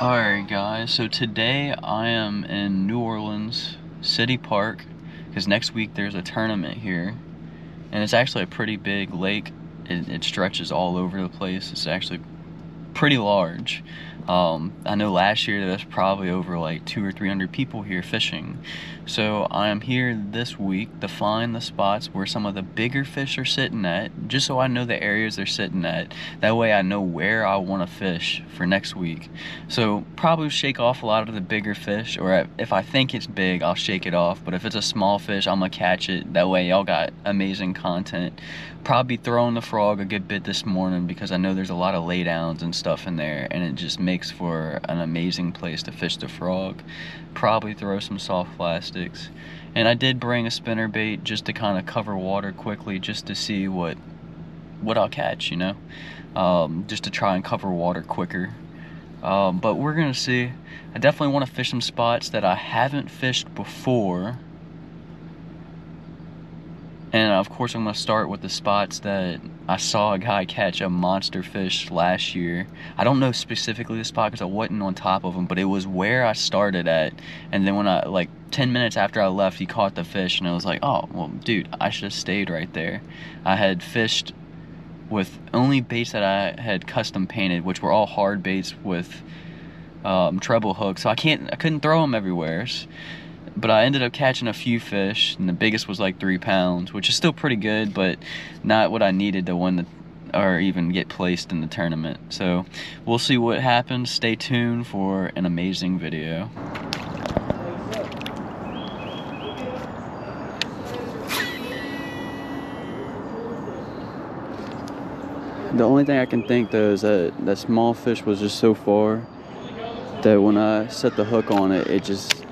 Alright guys, so today I am in New Orleans City Park because next week there's a tournament here, and it's actually a pretty big lake. It stretches all over the place. It's actually pretty large. I know last year there was probably over like 200 or 300 people here fishing. So I am here this week to find the spots where some of the bigger fish are sitting at, just so I know the areas they're sitting at. That way I know where I want to fish for next week. So probably shake off a lot of the bigger fish, or if I think it's big, I'll shake it off. But if it's a small fish, I'm gonna catch it. That way y'all got amazing content. Probably throwing the frog a good bit this morning because I know there's a lot of laydowns and stuff in there, and it just makes for an amazing place to fish the frog. Probably throw some soft plastics, and I did bring a spinner bait just to kind of cover water quickly, just to see what I'll catch, you know, just to try and cover water quicker. But we're gonna see. I definitely want to fish some spots that I haven't fished before. And of course I'm going to start with the spots that I saw a guy catch a monster fish last year. I don't know specifically the spot because I wasn't on top of him, but it was where I started at. And then when like 10 minutes after I left, he caught the fish, and I was like, oh, well, dude, I should have stayed right there. I had fished with only baits that I had custom painted, which were all hard baits with treble hooks, so I couldn't throw them everywhere. But I ended up catching a few fish, and the biggest was like 3 pounds, which is still pretty good, but not what I needed to win or even get placed in the tournament. So we'll see what happens. Stay tuned for an amazing video. The only thing I can think though is that that small fish was just so far that when I set the hook on it, it just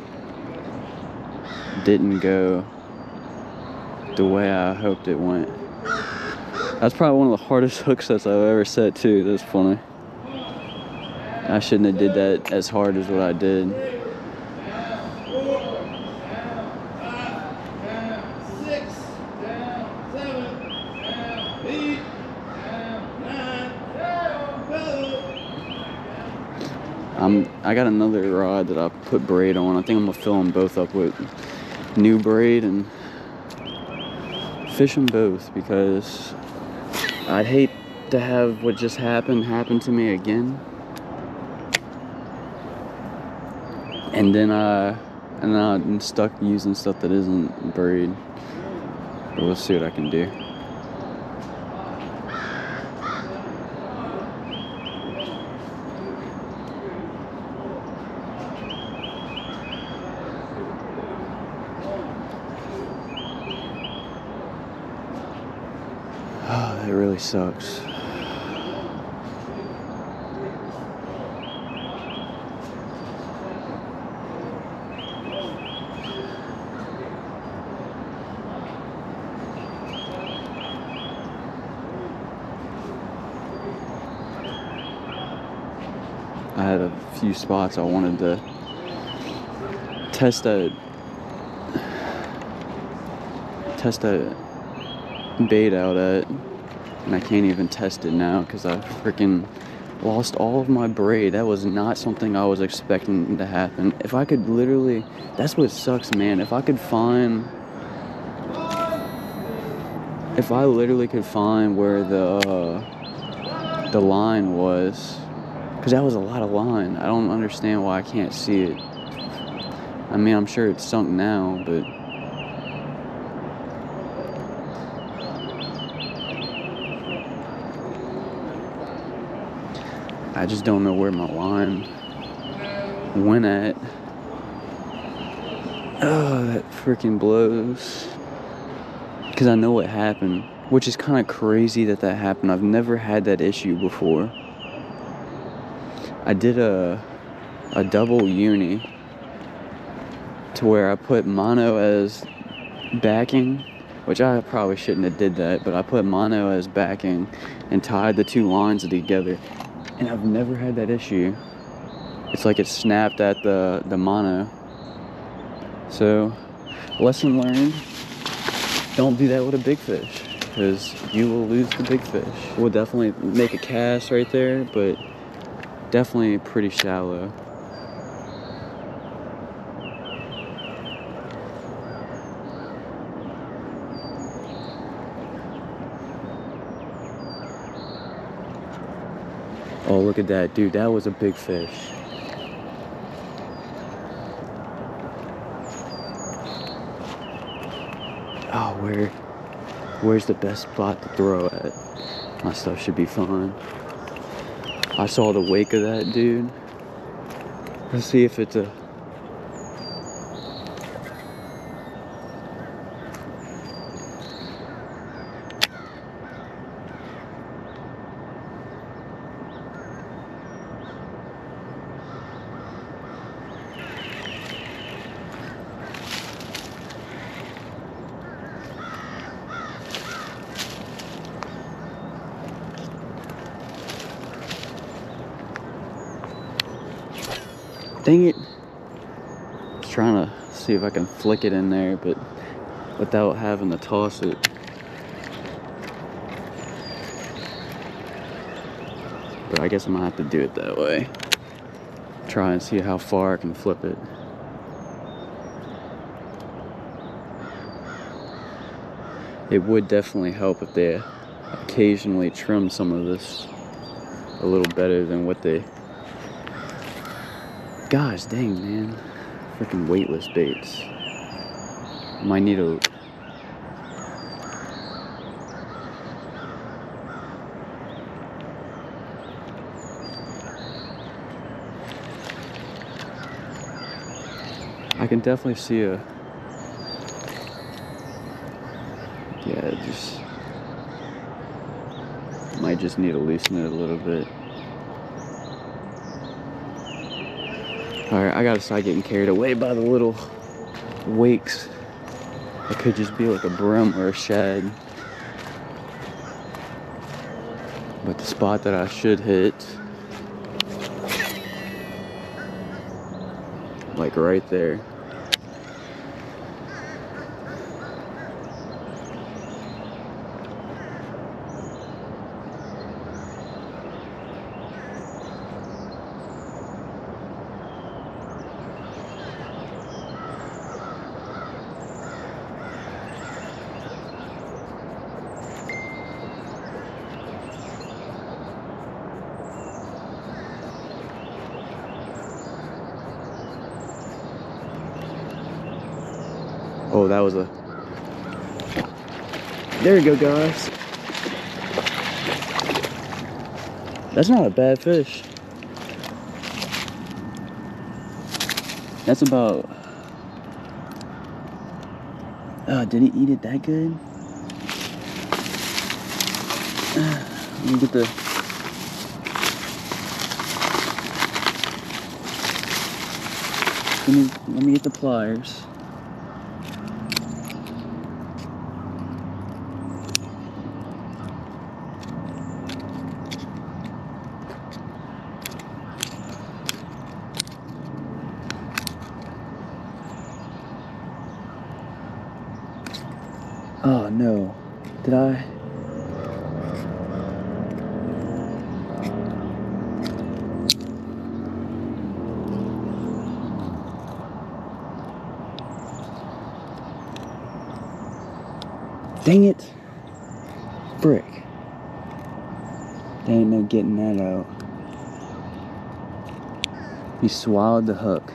didn't go the way I hoped it went. That's probably one of the hardest hook sets I've ever set too. That's funny. I shouldn't have did that as hard as what I did. I got another rod that I put braid on. I think I'm gonna fill them both up with new braid and fish them both, because I'd hate to have what just happened happen to me again. And then I'm stuck using stuff that isn't braid. But we'll see what I can do. Oh, that really sucks. I had a few spots I wanted to test that bait out at, and I can't even test it now because I freaking lost all of my braid. That was not something I was expecting to happen. If I could literally, that's what sucks, man. If I literally could find where the line was, because that was a lot of line. I don't understand why I can't see it. I mean, I'm sure it's sunk now, but I just don't know where my line went at. Oh, that freaking blows. Because I know what happened, which is kind of crazy that happened. I've never had that issue before. I did a double uni to where I put mono as backing, which I probably shouldn't have did that, but I put mono as backing and tied the two lines together. And I've never had that issue. It's like it snapped at the mono. So, lesson learned, don't do that with a big fish, because you will lose the big fish. We'll definitely make a cast right there, but Definitely pretty shallow. Oh, look at that, dude. That was a big fish. Oh, where's the best spot to throw at? My stuff should be fine. I saw the wake of that, dude. Let's see if it's a... Dang it. I was trying to see if I can flick it in there, but without having to toss it. But I guess I'm gonna have to do it that way. Try and see how far I can flip it. It would definitely help if they occasionally trim some of this a little better than what they... Gosh dang, man. Freaking weightless baits. Might need a... I can definitely see a... Yeah, just... Might just need to loosen it a little bit. Alright, I gotta start getting carried away by the little wakes. It could just be like a brim or a shad. But the spot that I should hit, like right there. Oh, that was a... There you go, guys. That's not a bad fish. That's about... did he eat it that good? Let me get the... Let me get the pliers. Oh no, did I? Dang it, frick. There ain't no getting that out. He swallowed the hook.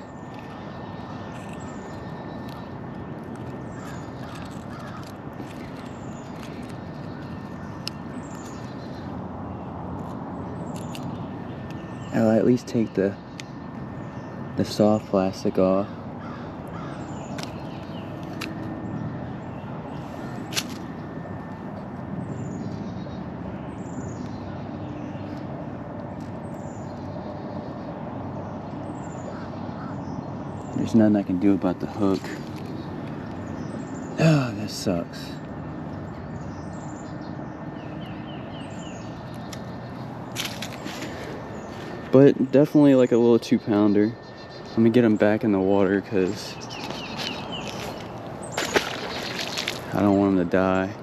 I'll at least take the soft plastic off. There's nothing I can do about the hook. Oh, that sucks. But definitely like a little 2-pounder. Let me get him back in the water because I don't want him to die.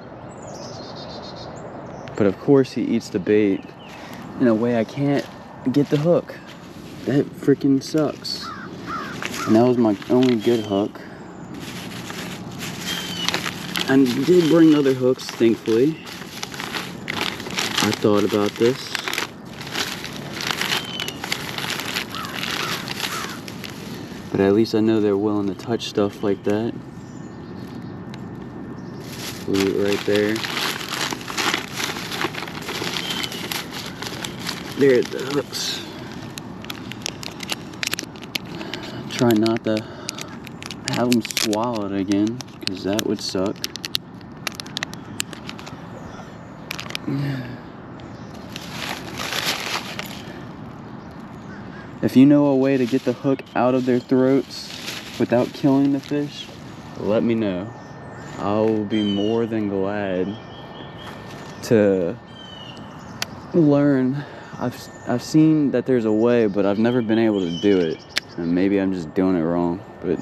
But of course he eats the bait in a way I can't get the hook. that freaking sucks. And that was my only good hook. I did bring other hooks, thankfully. I thought about this. But at least I know they're willing to touch stuff like that. Leave it right there. There's the hooks. Try not to have them swallowed again, because that would suck. If you know a way to get the hook out of their throats without killing the fish, let me know. I'll be more than glad to learn. I've seen that there's a way, but I've never been able to do it. And maybe I'm just doing it wrong, but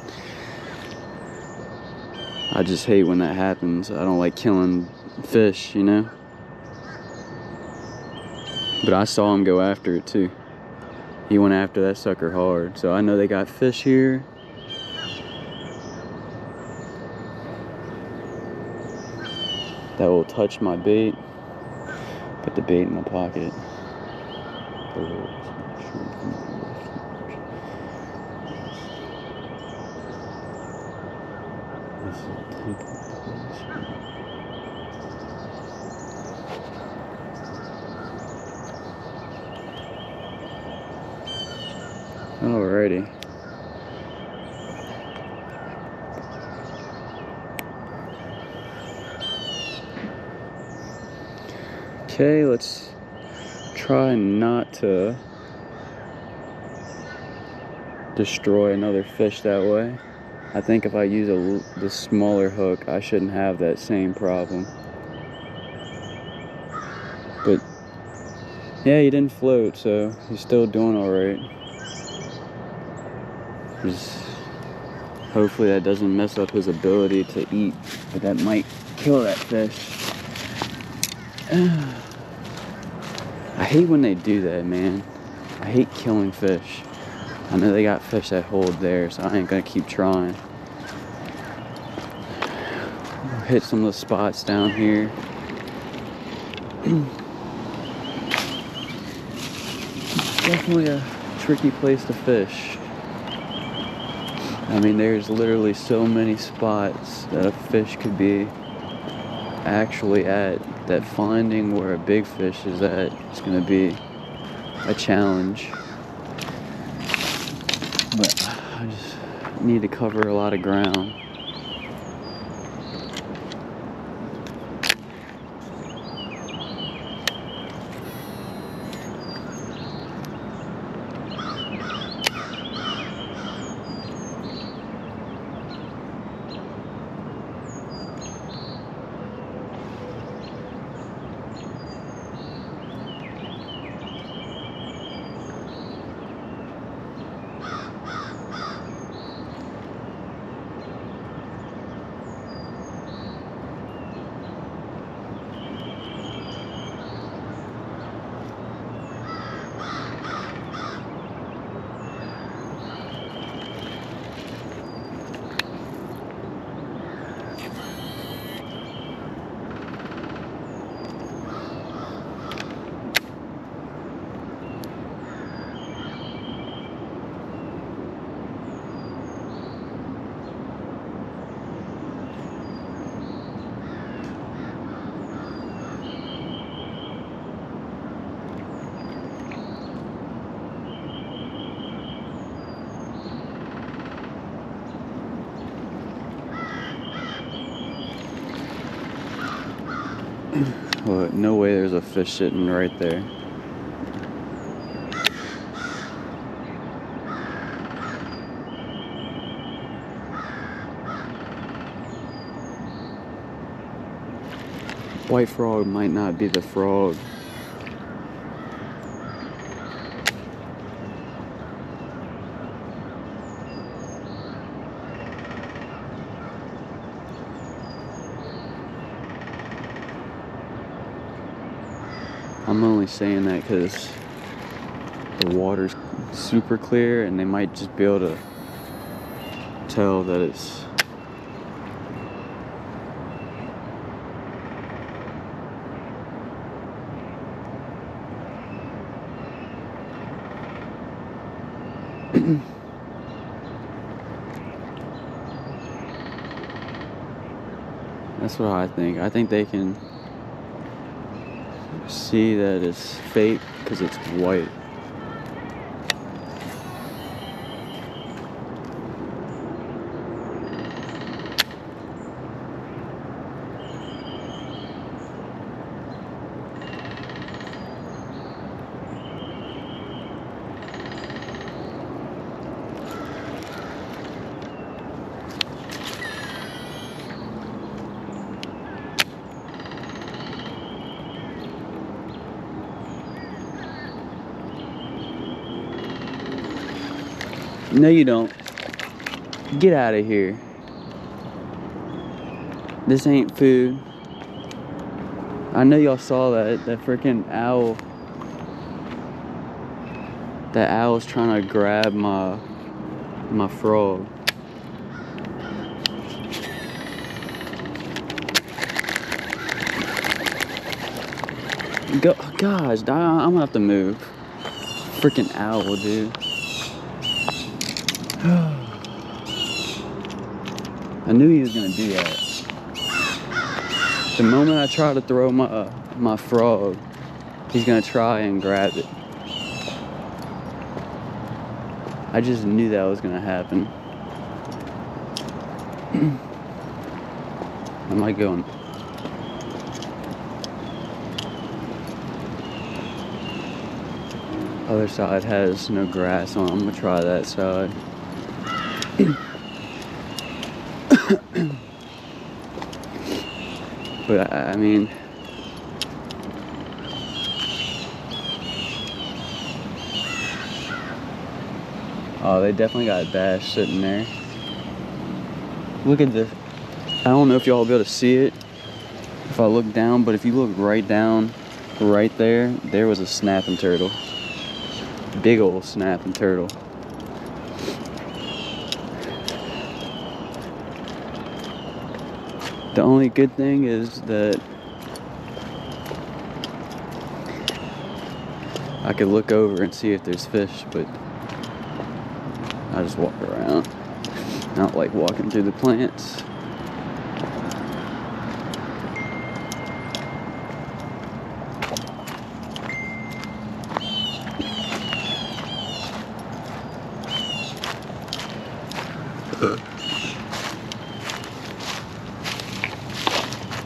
I just hate when that happens. I don't like killing fish, you know? But I saw him go after it too. He went after that sucker hard. So I know they got fish here. That will touch my bait. Put the bait in my pocket. Alrighty. Okay, let's try not to destroy another fish that way. I think if I use the smaller hook, I shouldn't have that same problem. But yeah, he didn't float, so he's still doing alright. Hopefully that doesn't mess up his ability to eat, but that might kill that fish. I hate when they do that, man. I hate killing fish. I know they got fish that hold there, so I ain't gonna keep trying. I'll hit some of the spots down here. It's definitely a tricky place to fish. I mean, there's literally so many spots that a fish could be actually at, that finding where a big fish is at is going to be a challenge. But I just need to cover a lot of ground. Well, no way there's a fish sitting right there. White frog might not be the frog. I'm only saying that because the water's super clear, and they might just be able to tell that it's that's what I think. I think they can see that it's fake because it's white. No, you don't. Get out of here. This ain't food. I know y'all saw that freaking owl. That owl's trying to grab my frog. Gosh, I'm gonna have to move. Freaking owl, dude. I knew he was gonna do that. The moment I try to throw my frog, he's gonna try and grab it. I just knew that was gonna happen. Am I going? Other side has no grass on. I'm gonna try that side. But I mean, oh, they definitely got Bash sitting there. Look at this. I don't know if y'all will be able to see it if I look down, but if you look right down, right there, there was a snapping turtle. Big old snapping turtle. The only good thing is that I could look over and see if there's fish, but I just walk around. I don't like walking through the plants.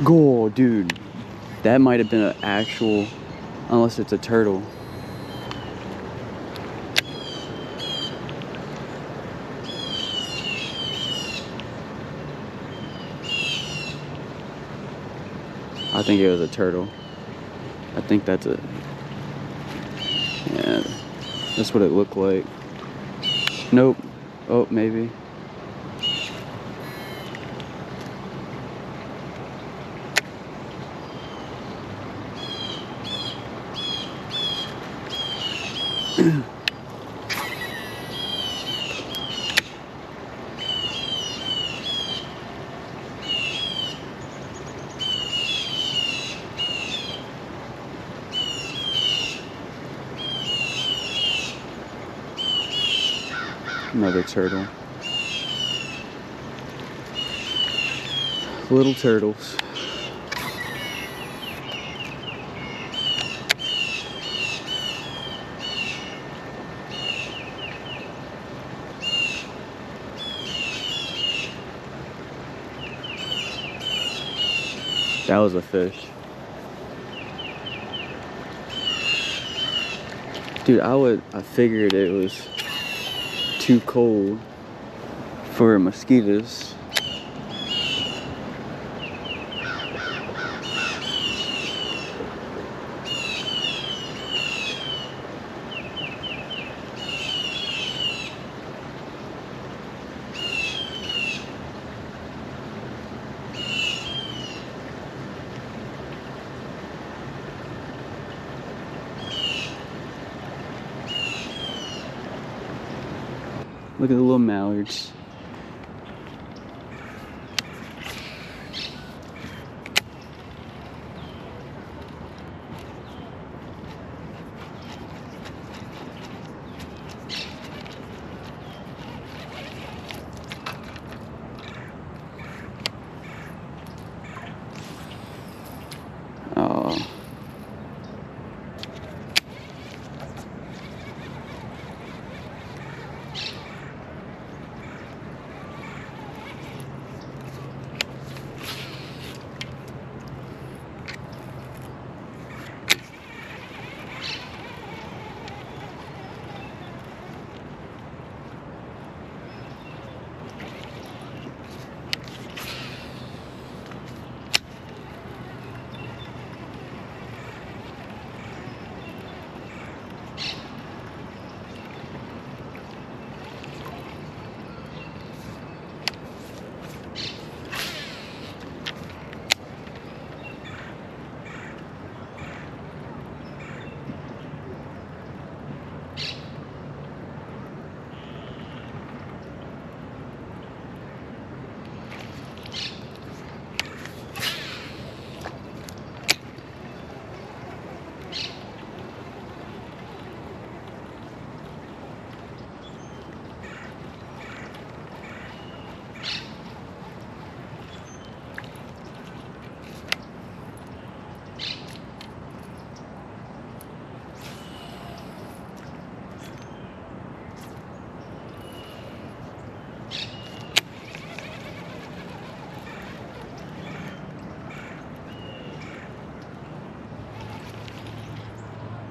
Go, dude. That might have been an actual, unless it's a turtle. I think it was a turtle. I think that's a, yeah, that's what it looked like. Nope. Oh, maybe. Another turtle. Little turtles. That was a fish. Dude, I figured it was too cold for mosquitoes. Look at the little mallards. Oh.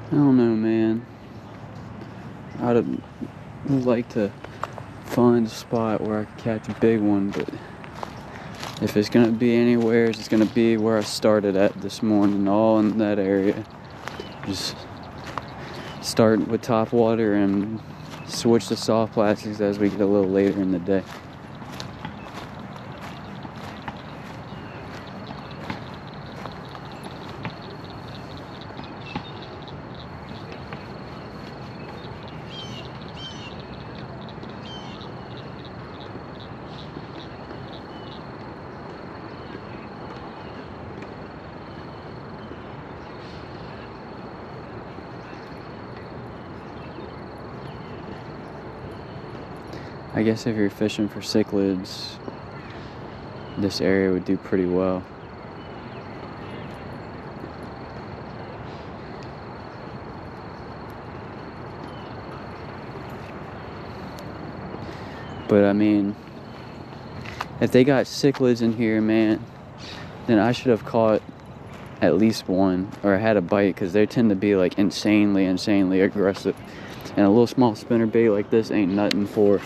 I don't know, man. I'd like to find a spot where I can catch a big one, but if it's gonna be anywhere, it's gonna be where I started at this morning, all in that area. Just start with top water and switch to soft plastics as we get a little later in the day. I guess if you're fishing for cichlids, this area would do pretty well. But I mean, if they got cichlids in here, man, then I should have caught at least one or had a bite, because they tend to be like insanely aggressive. And a little small spinner bait like this ain't nothing for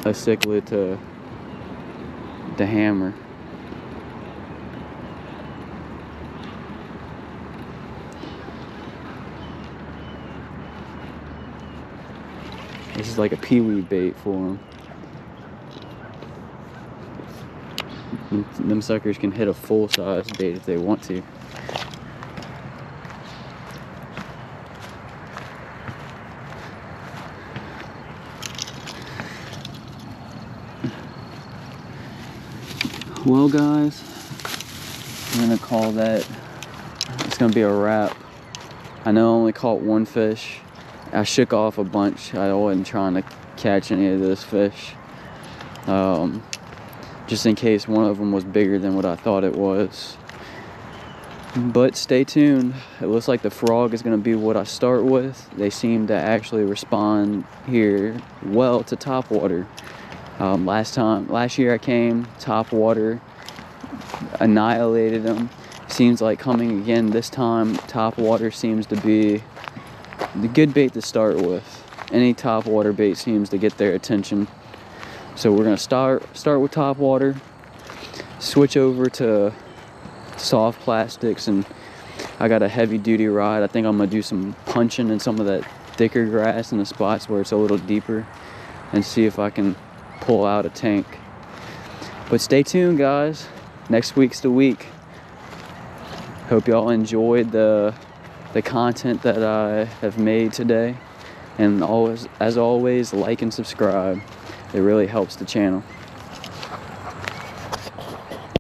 a cichlid to hammer. This is like a peewee bait for them. Them suckers can hit a full-size bait if they want to. Well, guys, I'm gonna call that. It's gonna be a wrap. I know I only caught one fish. I shook off a bunch. I wasn't trying to catch any of this fish. Just in case one of them was bigger than what I thought it was. But stay tuned. It looks like the frog is gonna be what I start with. They seem to actually respond here well to top water. Last year I came, top water annihilated them. Seems like coming again this time, top water seems to be the good bait to start with. Any top water bait seems to get their attention. So we're gonna start with top water, switch over to soft plastics, and I got a heavy duty rod. I think I'm gonna do some punching in some of that thicker grass in the spots where it's a little deeper, and see if I can pull out a tank. But stay tuned, guys. Next week's the week. Hope y'all enjoyed the content that I have made today. And always, as always, like and subscribe. It really helps the channel.